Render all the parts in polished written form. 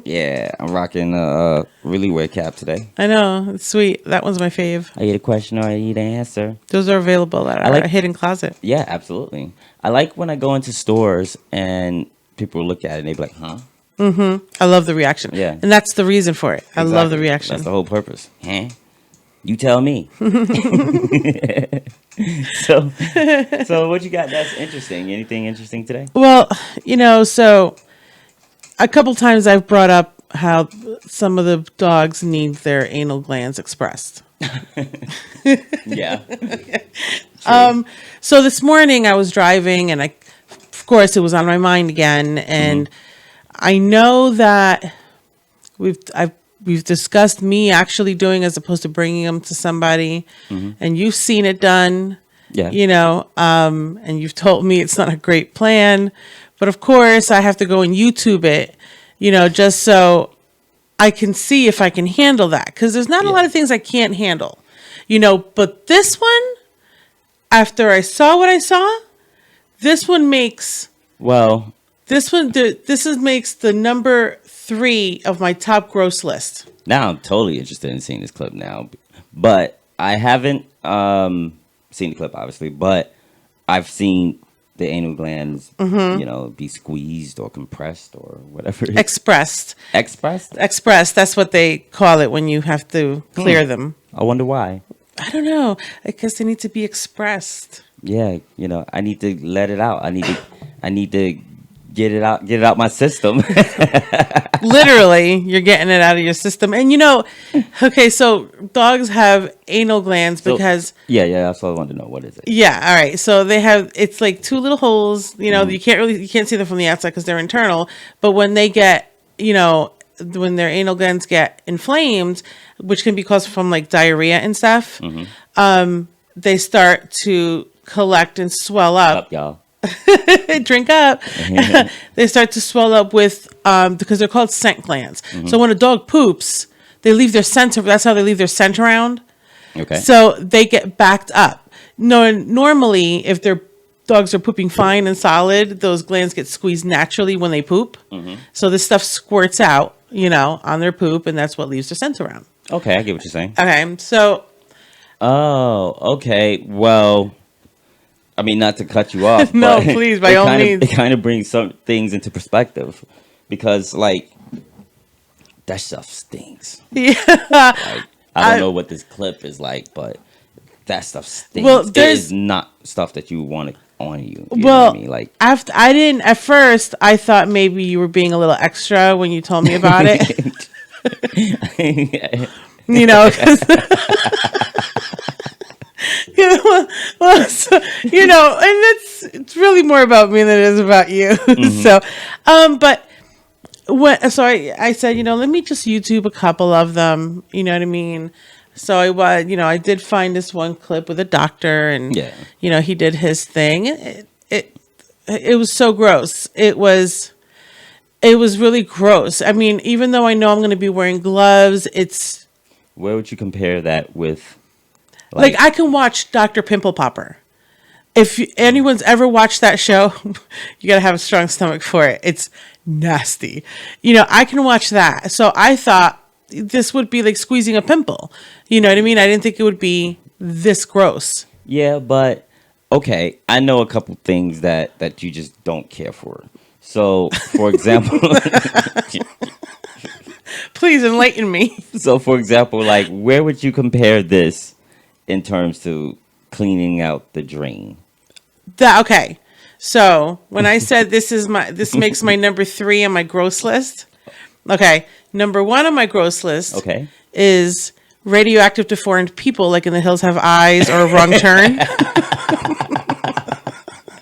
Yeah, I'm rocking really weird cap today. I know. It's sweet. That one's my fave. I need a question or I need an answer. Those are available at I our like, hidden closet. yeah, absolutely. I like when I go into stores and people look at it and they be like, huh? I love the reaction. Yeah, And that's the reason for it. I love the exactly. That's reaction. the whole purpose. Huh? You tell me. So, so what you got that's interesting? Anything interesting today? Well, so a couple times I've brought up how some of the dogs need their anal glands expressed. Yeah. So this morning I was driving and of course it was on my mind again. And I know that we've discussed me actually doing as opposed to bringing them to somebody, and you've seen it done. Yeah. And you've told me it's not a great plan, but of course I have to go and YouTube it, just so I can see if I can handle that. Because there's not a lot of things I can't handle, but this one, after I saw what I saw, this one makes, Well, makes the number 3 of my top gross list. now I'm totally interested in seeing this clip now, but I haven't seen the clip obviously, but I've seen the anal glands, be squeezed or compressed or whatever. Expressed. Expressed? Expressed. That's what they call it when you have to clear them. I wonder why. I don't know. I guess they need to be expressed. Yeah, I need to let it out. I need to get it out my system. Literally, you're getting it out of your system. And okay, so dogs have anal glands because yeah, that's what I wanted to know. What is it? yeah, all right. So it's like 2 little holes, you can't see them from the outside because they're internal, but when they get, when their anal glands get inflamed, which can be caused from like diarrhea and stuff, they start to collect and swell up. Up, y'all. Drink up. They start to swell up with because they're called scent glands. So when a dog poops, they leave their scent. That's how they leave their scent around. Okay. So they get backed up. No, normally if their dogs are pooping fine and solid, those glands get squeezed naturally when they poop. So this stuff squirts out, on their poop, and that's what leaves their scent around. Okay, I get what you're saying. Okay, so. Oh, okay. Well, I mean, not to cut you off. No, but please, by all means. It kind of brings some things into perspective because, like, that stuff stinks. Yeah. Like, I don't know what this clip is like, but that stuff stinks. Well, it is not stuff that you want on you. You know well, what I mean? Like, I didn't, at first, I thought maybe you were being a little extra when you told me about it. 'Cause and it's really more about me than it is about you. So, but I said, let me just YouTube a couple of them. You know what I mean? So I did find this one clip with a doctor, and he did his thing. It was so gross. It was really gross. I mean, even though I know I'm going to be wearing gloves, it's. Where would you compare that with? Like I can watch Dr. Pimple Popper. If anyone's ever watched that show, you got to have a strong stomach for it. It's nasty. I can watch that. So I thought this would be like squeezing a pimple. You know what I mean? I didn't think it would be this gross. Yeah, but okay. I know a couple things that you just don't care for. So, for example, please enlighten me. So, for example, like where would you compare this in terms to cleaning out the drain? Okay. So when I said this makes my number 3 on my gross list. Okay. Number 1 on my gross list is radioactive deformed people like In the Hills Have Eyes or Wrong Turn.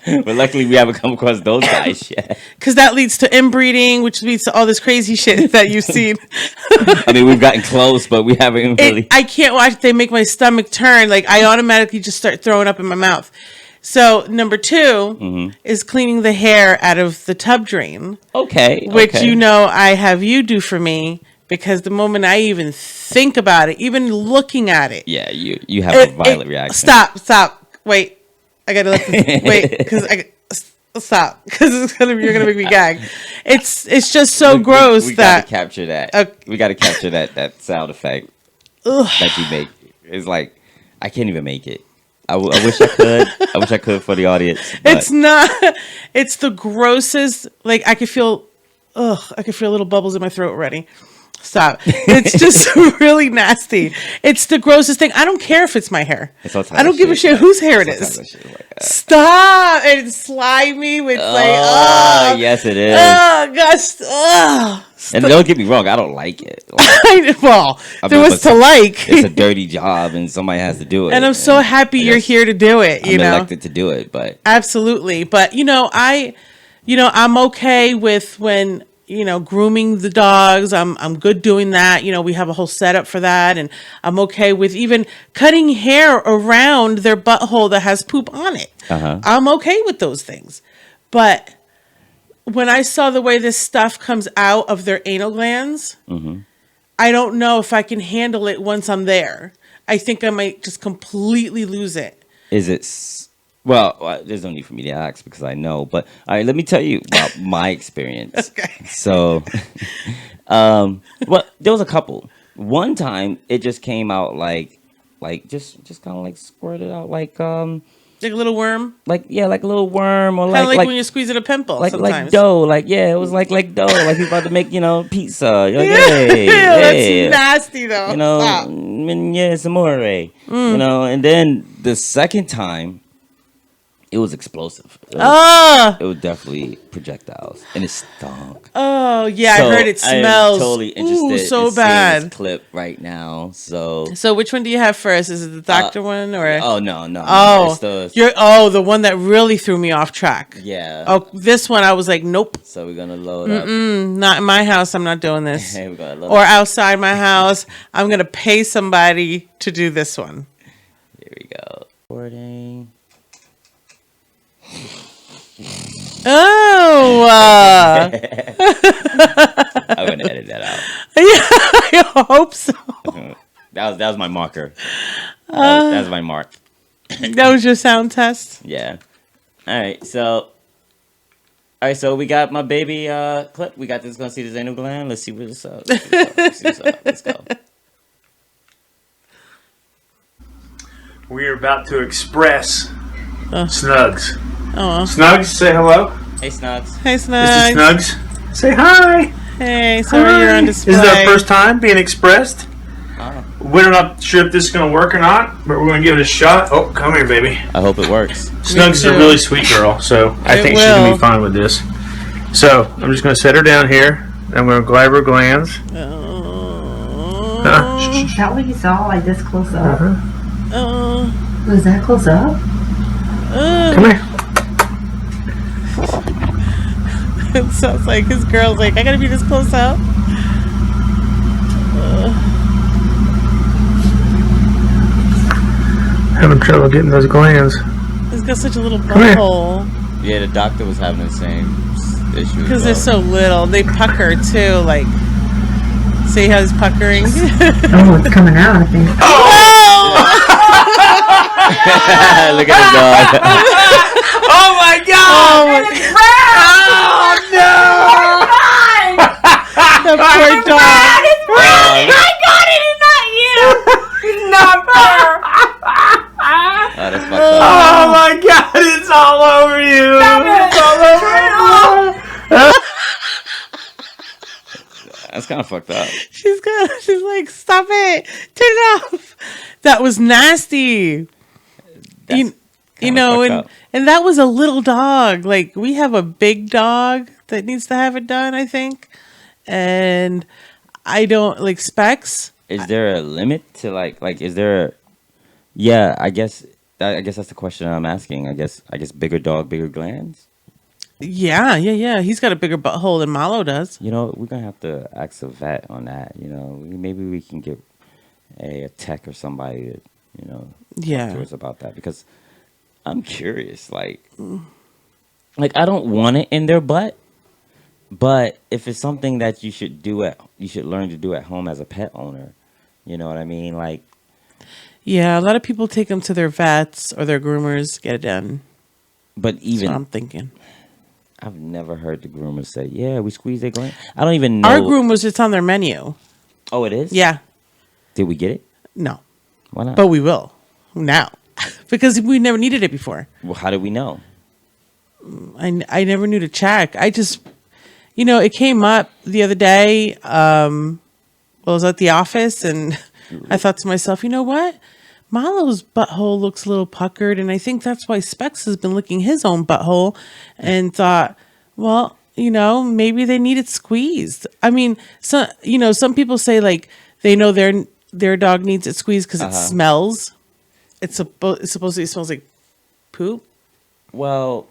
But luckily we haven't come across those guys yet. Because that leads to inbreeding, which leads to all this crazy shit that you've seen. I mean, we've gotten close, but we haven't really. I can't watch. They make my stomach turn. Like I automatically just start throwing up in my mouth. So number 2 is cleaning the hair out of the tub drain. Okay. Which I have you do for me. Because the moment I even think about it, even looking at it. Yeah, you have a violent reaction. Stop. Wait. I gotta let this, wait, because Stop, because you're gonna make me gag. It's just so gross we that gotta capture that. We gotta capture that sound effect that you make. It's like I can't even make it. I wish I could. I wish I could for the audience. But it's not. It's the grossest. Like I could feel. I could feel little bubbles in my throat already. Stop. It's just really nasty. It's the grossest thing. I don't care if it's my hair. I don't give a shit whose hair it is. Stop. And it's slimy with yes, it is. Oh gosh. And don't get me wrong, I don't like it. Well, there was to like. It's a dirty job, and somebody has to do it. And I'm so happy you're here to do it. I'm elected to do it, but absolutely. But I'm okay with when. Grooming the dogs. I'm good doing that. We have a whole setup for that. And I'm okay with even cutting hair around their butthole that has poop on it. I'm okay with those things. But when I saw the way this stuff comes out of their anal glands, I don't know if I can handle it once I'm there. I think I might just completely lose it. Is it... Well, there's no need for me to ask because I know. But all right, let me tell you about my experience. Okay. So, well, there was a couple. One time, it just came out like just kind of like squirted out like a little worm. Like a little worm or kind of like when you're squeezing a pimple. Like sometimes. dough. It was like dough. Like he's about to make pizza. You're like, hey, that's nasty though. It's amore. And then the second time. It was explosive. It was definitely projectiles, and it stunk. Oh yeah, so I heard it smells. I'm totally interested. So in bad. Seeing this clip right now. So which one do you have first? Is it the doctor one or? Oh no. Oh, the one that really threw me off track. Yeah. Oh, this one I was like, nope. So we're gonna load up. Not in my house. I'm not doing this. We're gonna load or outside my house. I'm gonna pay somebody to do this one. Here we go. Recording. Oh, I'm gonna edit that out. Yeah, I hope so. That was my marker. That was my mark. That was your sound test. Yeah. All right. So we got my baby clip. We got this. Gonna see this anal gland. Let's see what's up. Let's go. We are about to express Snugs. Oh. Snugs, say hello. Hey, Snugs. Hey, Snugs. This is Snugs. Say hi. Hey, sorry you're on display. This is our first time being expressed. We're not sure if this is going to work or not, but we're going to give it a shot. Oh, come here, baby. I hope it works. Snugs is a really sweet girl, so I think she's going to be fine with this. So, I'm just going to set her down here. I'm going to grab her glands. Is that what you saw, like this close up? Was that close up? Come here. It sounds like his girl's like, I gotta be this close up. Having trouble getting those glands. He's got such a little butthole. Yeah, the doctor was having the same issue. Because they're so little. They pucker too, like, see how he's puckering? Oh, it's coming out, I think. Look at the dog. Oh my god! Oh no! The poor dog. I got it, it's not you! It's not her! Oh, that's fucked up. Oh my god, it's all over you! It's all over you! That's kind of fucked up. She's like, stop it! Turn it off! That was nasty. And that was a little dog. Like, we have a big dog that needs to have it done, I think. And I don't like specs. Is there a limit to like is there yeah, I guess that's the question I'm asking. I guess bigger dog, bigger glands? Yeah. He's got a bigger butthole than Malo does. We're gonna have to ask a vet on that, Maybe we can get a tech or somebody to, talk to us about that, because I'm curious, like I don't want it in their butt, but if it's something that you should learn to do at home as a pet owner, you know what I mean? Like, yeah, a lot of people take them to their vets or their groomers, get it done. But even that's what I'm thinking. I've never heard the groomers say, "Yeah, we squeeze their gland." I don't even know. Our groomers, it's on their menu. Oh, it is. Yeah. Did we get it? No. Why not? But we will now because we never needed it before. Well, how did we know? I never knew to check. I just, it came up the other day. I was at the office and I thought to myself, you know what? Malo's butthole looks a little puckered, and I think that's why Specs has been licking his own butthole, and thought, well, maybe they need it squeezed. I mean, some people say like they know their dog needs it squeezed because it smells. It's supposedly it smells like poop. Well,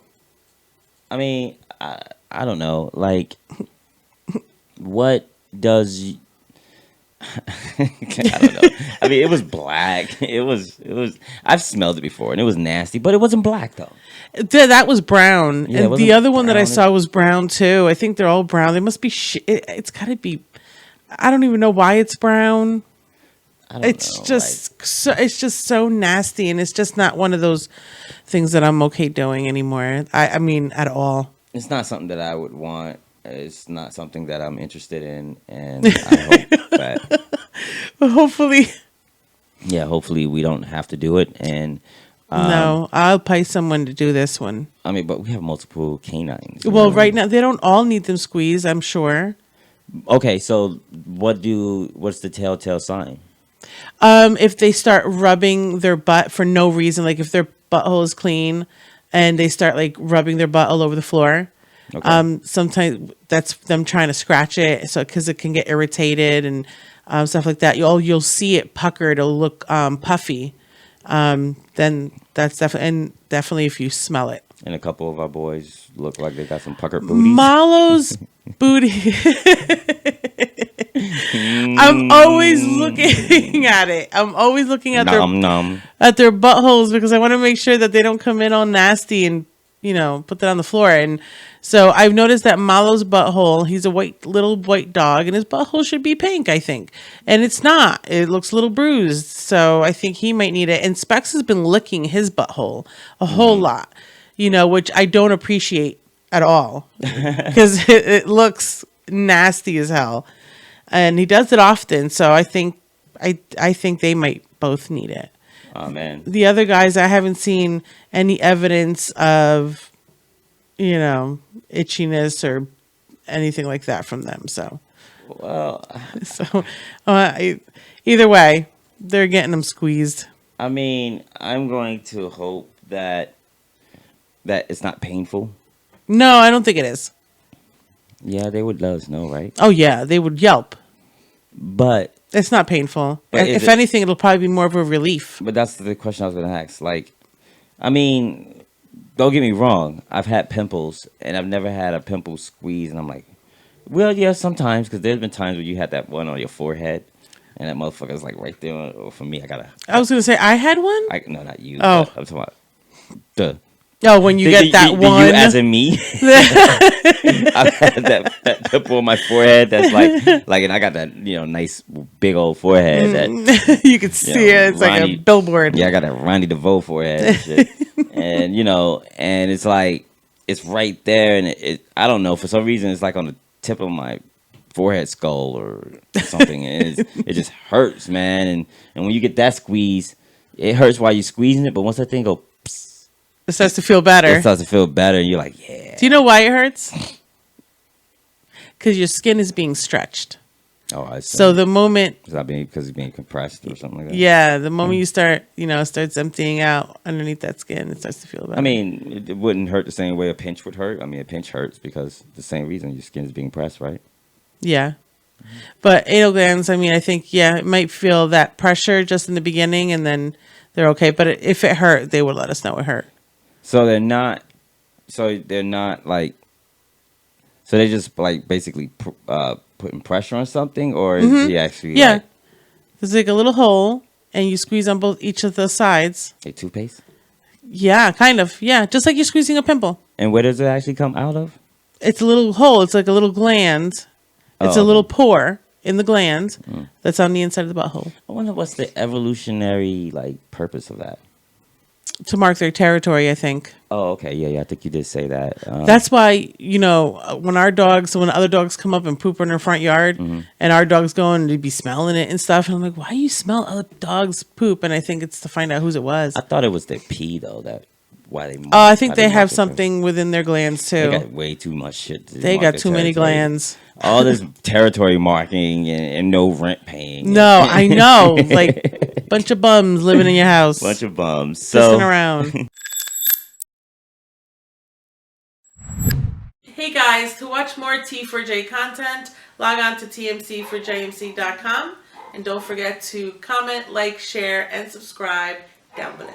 I mean, I don't know. Like, what does? I don't know. I mean, it was black. It was. I've smelled it before, and it was nasty, but it wasn't black though. That was brown, Yeah, and the other one that I brown. saw was brown too. I think they're all brown. They must be. It's got to be. I don't even know why it's brown. I don't It's know, just it's just so nasty, and it's just not one of those things that I'm okay doing anymore. I mean, at all. it's not something that I would want. It's not something that I'm interested in, and I hope that Hopefully, hopefully we don't have to do it. And no. I'll pay someone to do this one. I mean, but we have multiple canines. Well, right now they don't all need them squeezed, I'm sure. Okay, so what's the telltale sign? If they start rubbing their butt for no reason, like if their butthole is clean and they start like rubbing their butt all over the floor, Okay. sometimes that's them trying to scratch it, so because it can get irritated and stuff like that. You'll see it puckered. It'll look puffy. Then that's definitely if you smell it. And a couple of our boys look like they got some puckered booties. Malo's booty. I'm always looking at it. I'm always looking at Nom. at their buttholes because I want to make sure that they don't come in all nasty and put that on the floor. And so I've noticed that Malo's butthole, he's a little white dog, and his butthole should be pink, I think. And it's not. It looks a little bruised. So I think he might need it. And Specs has been licking his butthole a whole lot, which I don't appreciate at all because it looks nasty as hell. And he does it often. So I think they might both need it. Oh man. The other guys, I haven't seen any evidence of, itchiness or anything like that from them. So, Well, either way, they're getting them squeezed. I mean, I'm going to hope that it's not painful. No, I don't think it is. Yeah, they would let us know, right? Oh yeah, they would yelp. But It's not painful. But If anything, it'll probably be more of a relief. that's the question I was going to ask. Like, I mean, don't get me wrong. I've had pimples, and I've never had a pimple squeeze, and I'm like, well, yeah, sometimes, because there's been times where you had that one on your forehead, and that motherfucker's like right there. Or for me, I was gonna say I had one. no, not you. Oh. I'm talking about the. Oh, when you get that one. You as in me. I've had that pimple on my forehead that's like, and I got that, nice big old forehead that you could see it. It's like a billboard. Yeah, I got that Ronnie DeVoe forehead and shit. And, and it's like, it's right there. And I don't know, for some reason, it's like on the tip of my forehead skull or something. And it just hurts, man. And when you get that squeeze, it hurts while you're squeezing it. But once that thing goes, it starts to feel better. it starts to feel better. And you're like, yeah. Do you know why it hurts? Because your skin is being stretched. Oh, I see. So the moment, Because it's being compressed or something like that? yeah, the moment you start, starts emptying out underneath that skin, it starts to feel better. I mean, it wouldn't hurt the same way a pinch would hurt. I mean, a pinch hurts because the same reason your skin is being pressed, right? Yeah. But anal glands, I mean, I think, it might feel that pressure just in the beginning and then they're okay. But if it hurt, they would let us know it hurt. So they're not like, so they just like basically putting pressure on something, or is he actually Yeah. There's like a little hole and you squeeze on each of the sides. like toothpaste? Yeah, kind of. Yeah. Just like you're squeezing a pimple. And where does it actually come out of? It's a little hole. It's like a little gland. It's a little pore in the gland that's on the inside of the butthole. I wonder what's the evolutionary like purpose of that. to mark their territory, I think. Oh, okay. Yeah. I think you did say that. That's why, when other dogs come up and poop in their front yard, and our dogs go and they'd be smelling it and stuff, and I'm like, why do you smell other dogs' poop? And I think it's to find out whose it was. I thought it was their pee though. I think they have something within their glands too. They got way too much shit. They got too many glands. All this territory marking and no rent paying. No, I know. Like, bunch of bums living in your house. Bunch of bums. Pissing around. Hey guys, to watch more T4J content, log on to TMC4JMC.com. And don't forget to comment, like, share, and subscribe down below.